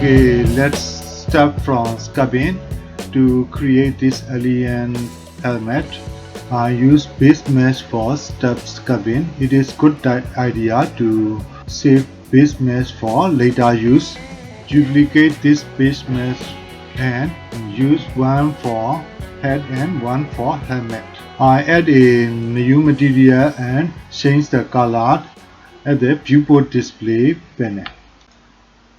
Okay, let's start from sculpting. To create this alien helmet, I use base mesh for step sculpting. It is good idea to save base mesh for later use. Duplicate this base mesh and use one for head and one for helmet. I add a new material and change the color at the viewport display panel.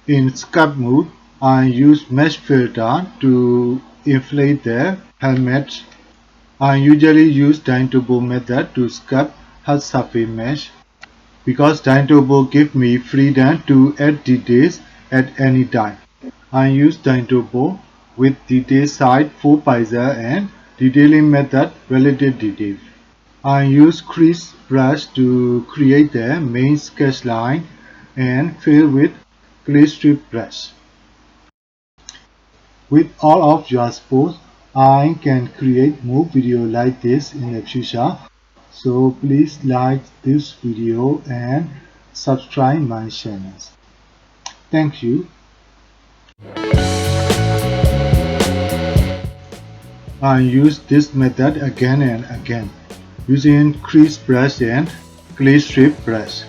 In Sculpt mode, I use mesh filter to inflate the helmet. I usually use Dyntopo method to sculpt hard surface mesh because Dyntopo gives me freedom to add details at any time. I use Dyntopo with detail side 4 pixel and detailing method relative detail. I use crease brush to create the main sketch line and fill with clay strip brush. With all of your support, I can create more videos like this in the future. So please like this video and subscribe my channel. Thank you. I use this method again and again using crease brush and clay strip brush.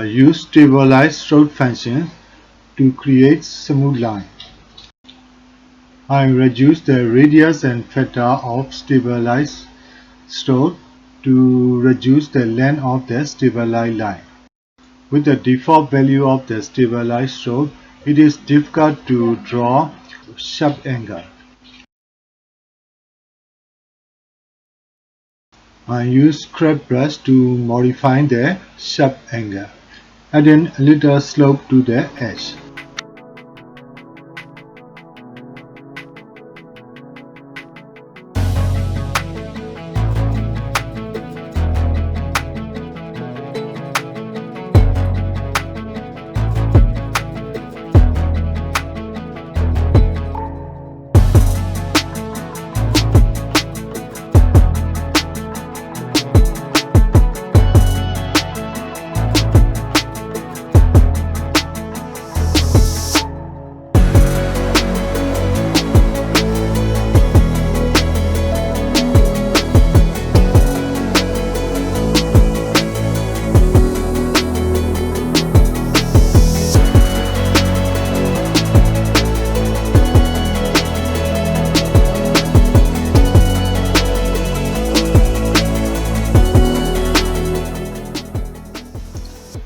Use stabilize stroke function to create smooth line. I reduce the radius and factor of stabilize stroke to reduce the length of the stabilized line. With the default value of the stabilized stroke, it is difficult to draw sharp angle. I use curve brush to modify the sharp angle, adding a little slope to the edge.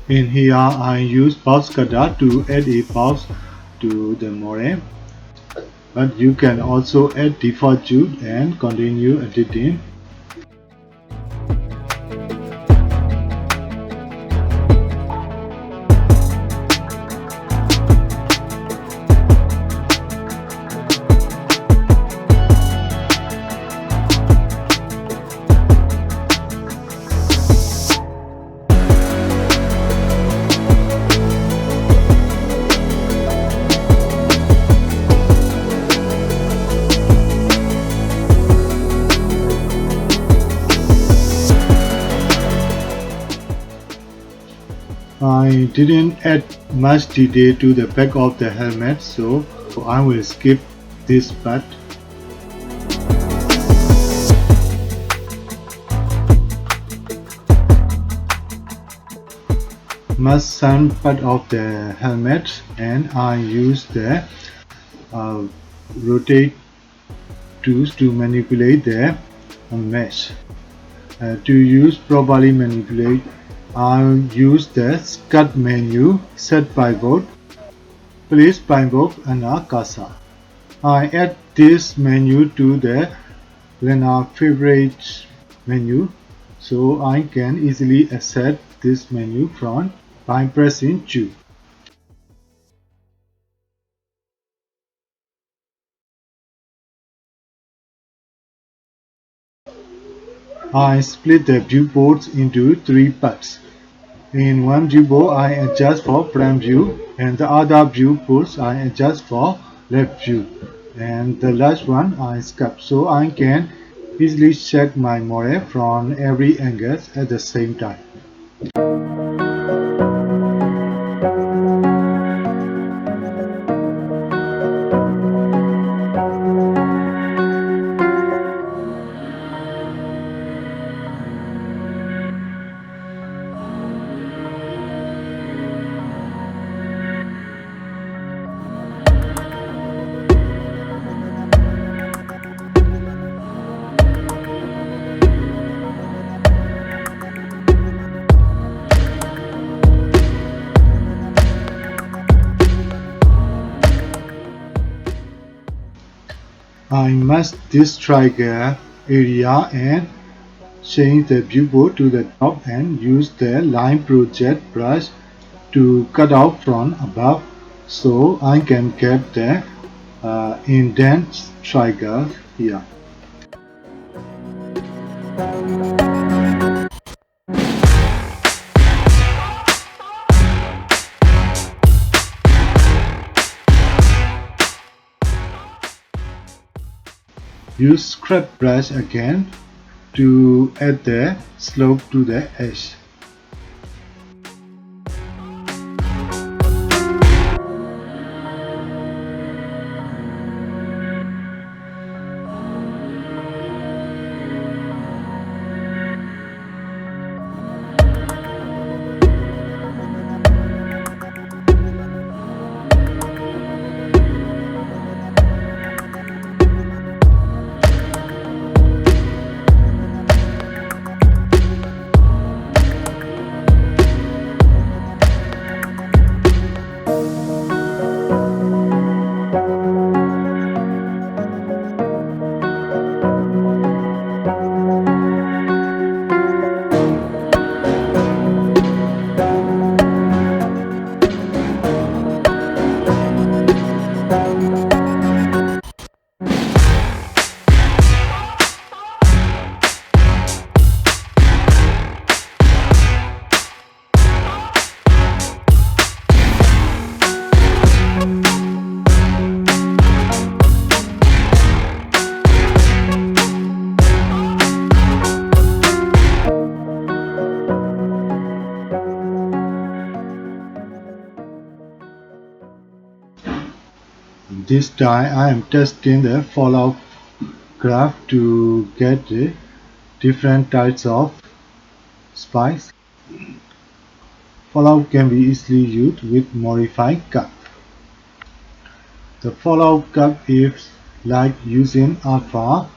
In here, I use box cutter to add a box to the model, but you can also add default tube and continue editing. I didn't add much detail to the back of the helmet, so I will skip this part. Mask some part of the helmet and I use the rotate tools to manipulate the mesh. To use properly manipulate, I'll use the Sculpt menu, set pivot, place pivot and a cursor. I add this menu to the Blender favorite menu so I can easily access this menu from by pressing Q. I split the viewports into three parts. In one viewport I adjust for front view and the other viewports I adjust for left view and the last one I sculpt so I can easily check my model from every angle at the same time. I mask this trigger area and change the viewport to the top and use the line project brush to cut out from above so I can get the indent trigger here. Use scrap brush again to add the slope to the edge. This time I am testing the fallout graph to get the different types of spikes. Fallout can be easily used with modified curve. The fallout curve is like using alpha.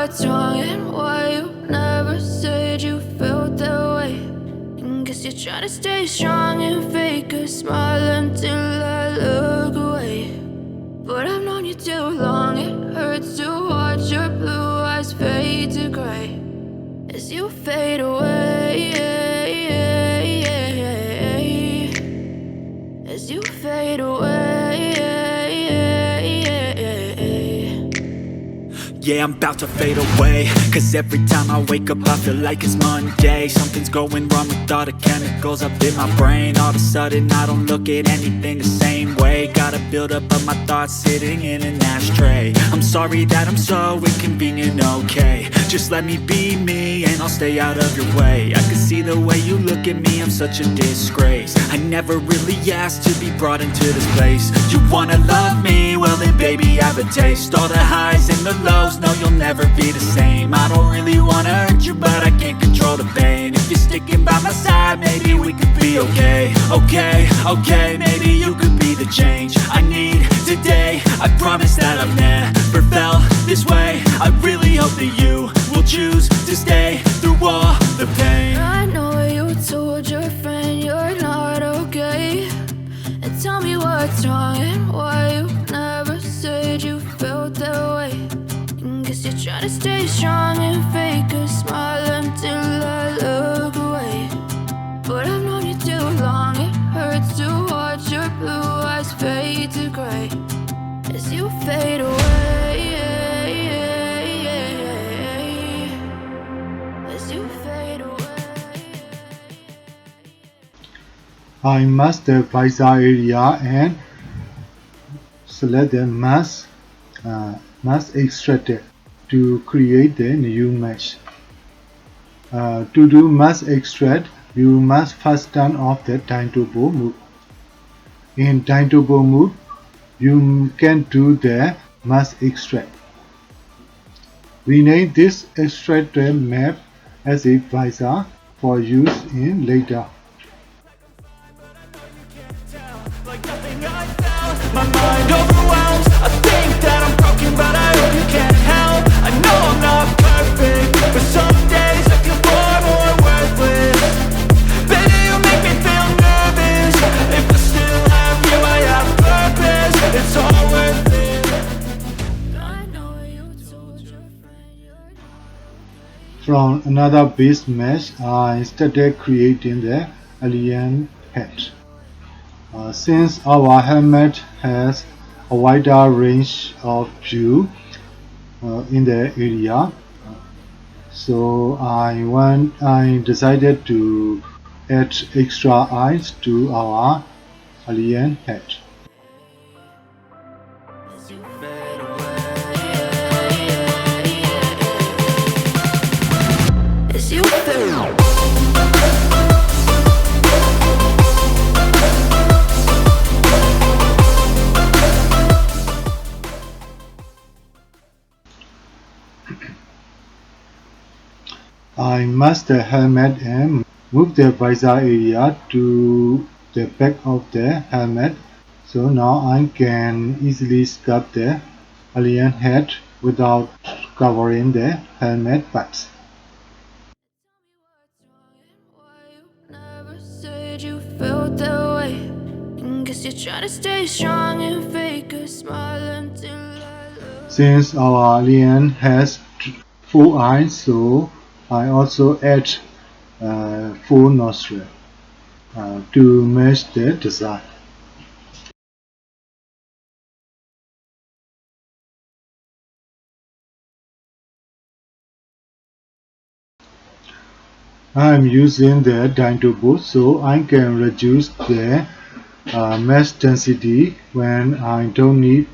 what's wrong and why you never said you felt that way. And guess you're trying to stay strong and fake a smile until I look away. But I've known you too long, it hurts to watch your blue eyes fade to gray as you fade away, as you fade away. Yeah, I'm about to fade away, cause every time I wake up I feel like it's Monday. Something's going wrong with all the chemicals up in my brain. All of a sudden I don't look at anything the same way. Gotta build up of my thoughts sitting in an ashtray. I'm sorry that I'm so inconvenient, okay. Just let me be me and I'll stay out of your way. I can see the way you look at me, I'm such a disgrace. I never really asked to be brought into this place. You wanna love me? Well then baby have a taste. All the highs and the lows, no you'll never be the same. I don't really wanna hurt you but I can't control the pain. If you're sticking by my side, maybe we could be okay. Okay, maybe you could be the change I need today. I promise that I've never felt this way. I really hope that you will choose to stay through all the pain. I know you told your friend you're not okay, and tell me what's wrong and why you never said you felt that way. And guess you're trying to stay strong and fake a smile until I look away. But I've known you too long, it hurts to watch your blue eyes fade to gray as you fade away, as you fade away. I mask the visor area and select the mask extracted to create the new mesh. To do mask extract, you must first turn off the Dyntopo mode. In Dyntopo mode, you can do the mask extract. Rename this extracted map as a visor for use in later. Like nothing I found, my mind overwhelms. I think that I'm broken, but I hope you can't help. I know I'm not perfect, but some days I feel far more worthless. Baby, you make me feel nervous. If I still have you, I have purpose. It's all worth it. I know you told your friend you're not. From another base mesh, I started creating the alien head. Since our helmet has a wider range of view in the area, so I decided to add extra eyes to our alien head. As you fade away, as you fade away. I mask the helmet and move the visor area to the back of the helmet, so now I can easily sculpt the alien head without covering the helmet parts. Why you never said you felt that way? Guess you're trying to stay strong and fake a smile until I look. Since our alien has 4 eyes, so I also add 4 nostrils to match the design. I am using the Dyntopo so I can reduce the mesh density when I don't need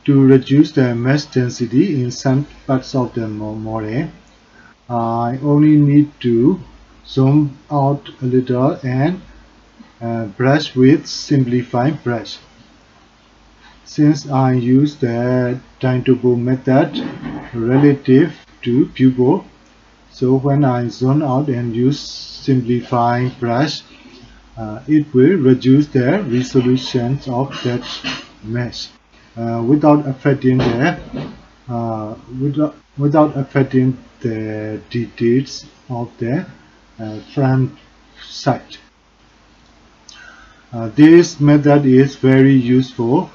to reduce the mesh density in some parts of the model. I only need to zoom out a little and brush with simplified brush. Since I use the Dyntopo method relative to viewport, so when I zone out and use simplifying brush, it will reduce the resolution of that mesh without affecting the details of the front side. This method is very useful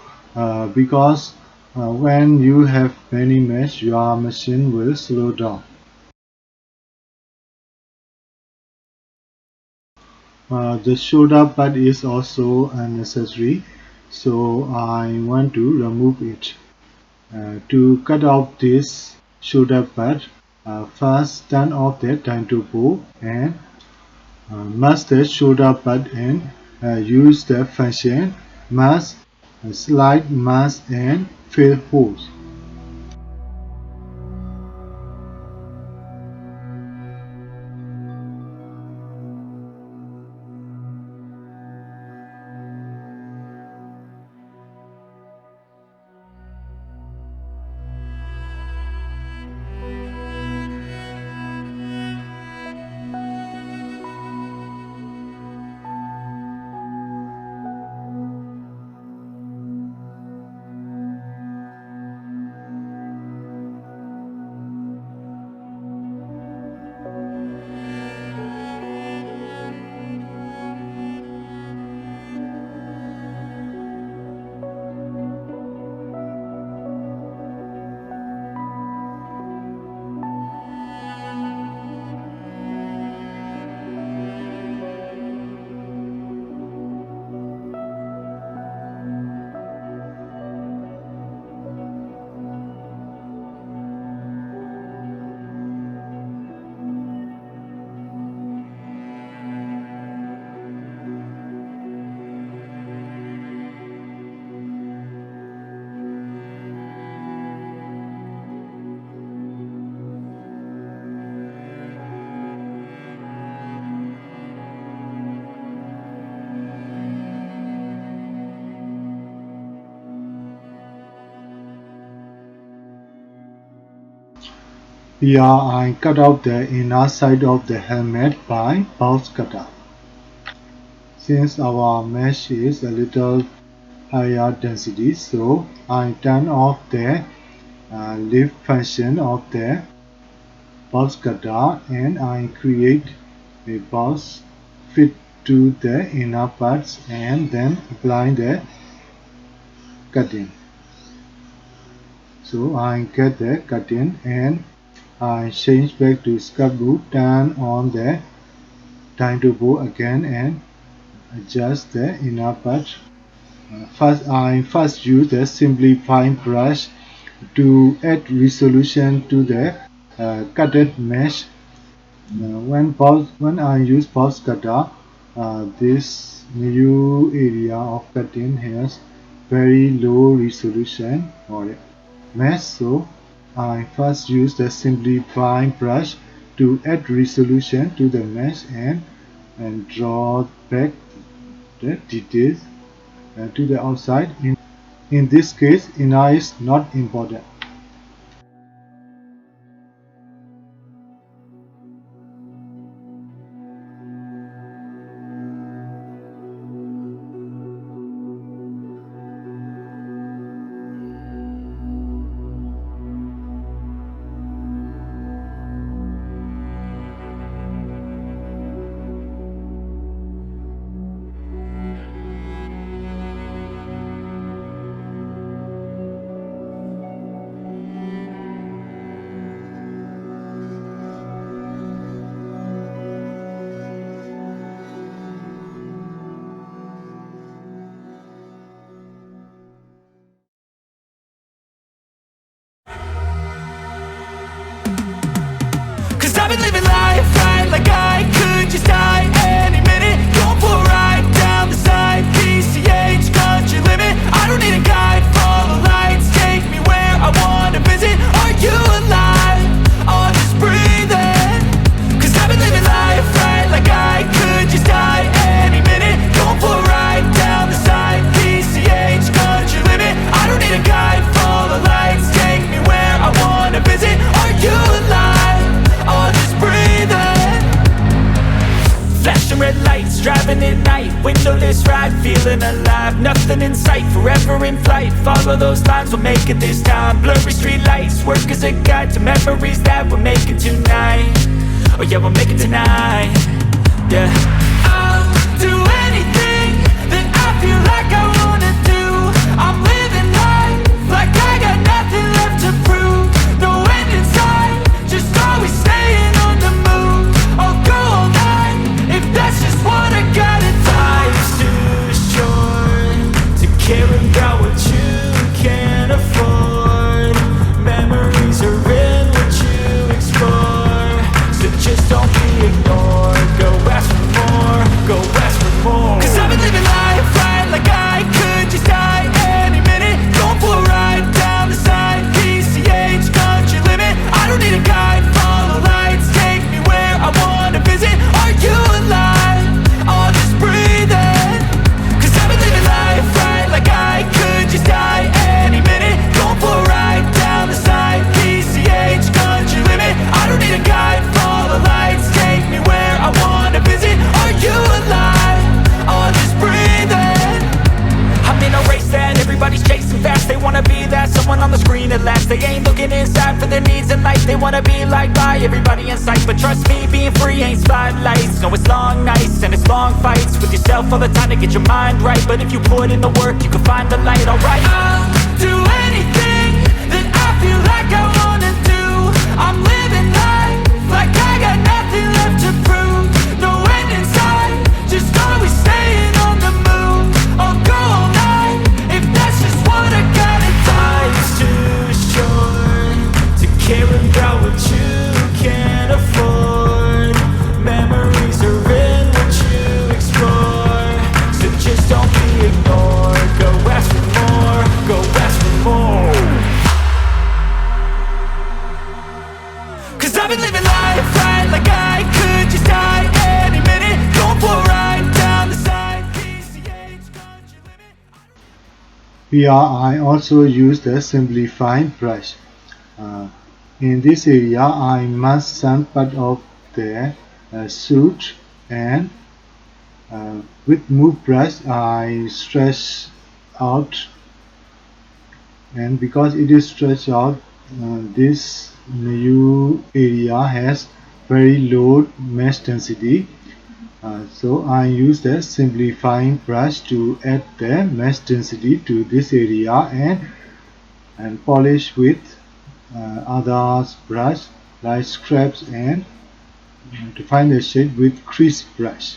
because when you have many mesh, your machine will slow down. The shoulder part is also unnecessary, so I want to remove it. To cut out this shoulder part, first turn off the Dyntopo and mask the shoulder part and use the function mask, slide mask and fill holes. Here I cut out the inner side of the helmet by box cutter. Since our mesh is a little higher density, so I turn off the lift function of the box cutter and I create a box fit to the inner parts and then apply the cutting. So I get the cutting and I change back to Sculpt view, turn on the Dyntopo again and adjust the inner part. I first use the simplifying brush to add resolution to the cutted mesh. When I use pulse cutter, this new area of cutting has very low resolution or mesh, so I first use the simplifying brush to add resolution to the mesh and draw back the details to the outside. In this case, inner is not important. Cause I've been living life right like I could just die any minute. Going for a ride down the side, PCH, country limit. I don't need a guide, follow lights, take me where I wanna visit. Are you alive? Or just breathing? Cause I've been living life right like I could just die any minute. Going for a ride down the side, PCH, country limit. I don't need a guide, follow lights, take me where I wanna visit. Are you alive? Or just breathing? Flashing red lights, driving at night, windowless ride, feeling alive. Nothing in sight, forever in flight. Follow those lines, we'll make it this time. Blurry street lights, work as a guide to memories that we're making tonight. Oh yeah, we'll make it tonight. Yeah. I'll do anything that I feel like I wanna do. I'm living life like I got nothing left to prove. No end in sight, just always staying on the move. I'll go all night if that's just what I gotta do. Life's too short to care about what you can't afford. Memories are in what you explore, so just don't be ignored. Go ask for more, go ask for more. Cause I've been living life right like I could just die any minute. Going for a ride down the side, PCH, country limit. I don't need a guide, follow lights, take me where I wanna visit. Are you alive? Or just breathing? Cause I've been living life right like I could just die any minute. Going for a ride down the side, PCH, country limit. I don't need a guide, follow lights, take me where I wanna visit. Are you alive? Or just breathing? I'm in a race that everybody's chasing fast. They wanna be that someone on the screen at last. They ain't looking inside for their needs in life. They wanna be liked by everybody in sight. But trust me, being free ain't spotlights. No, it's long nights and it's long fights with yourself all the time to get your mind right. But if you put in the work, you can find the light, alright. I'll do anything that I feel like I wanna do. I'm living life like I got nothing left to prove. No end in sight, just always staying on the move. I'll go all night if that's just what I gotta do. Life's too short to care about what you can't afford. Memories are in what you explore, so just don't be ignored. Go ask for more, go ask for more. Cause I've been living life right like I could just die any minute. Going for a ride down the side, PCH, country limit. Here I also use the simplifying brush. In this area, I mask some part of the suit, and with move brush I stretch out, and because it is stretched out, this new area has very low mesh density. So I use the simplifying brush to add the mesh density to this area, and polish with other brush like scraps, and define the shape with crease brush.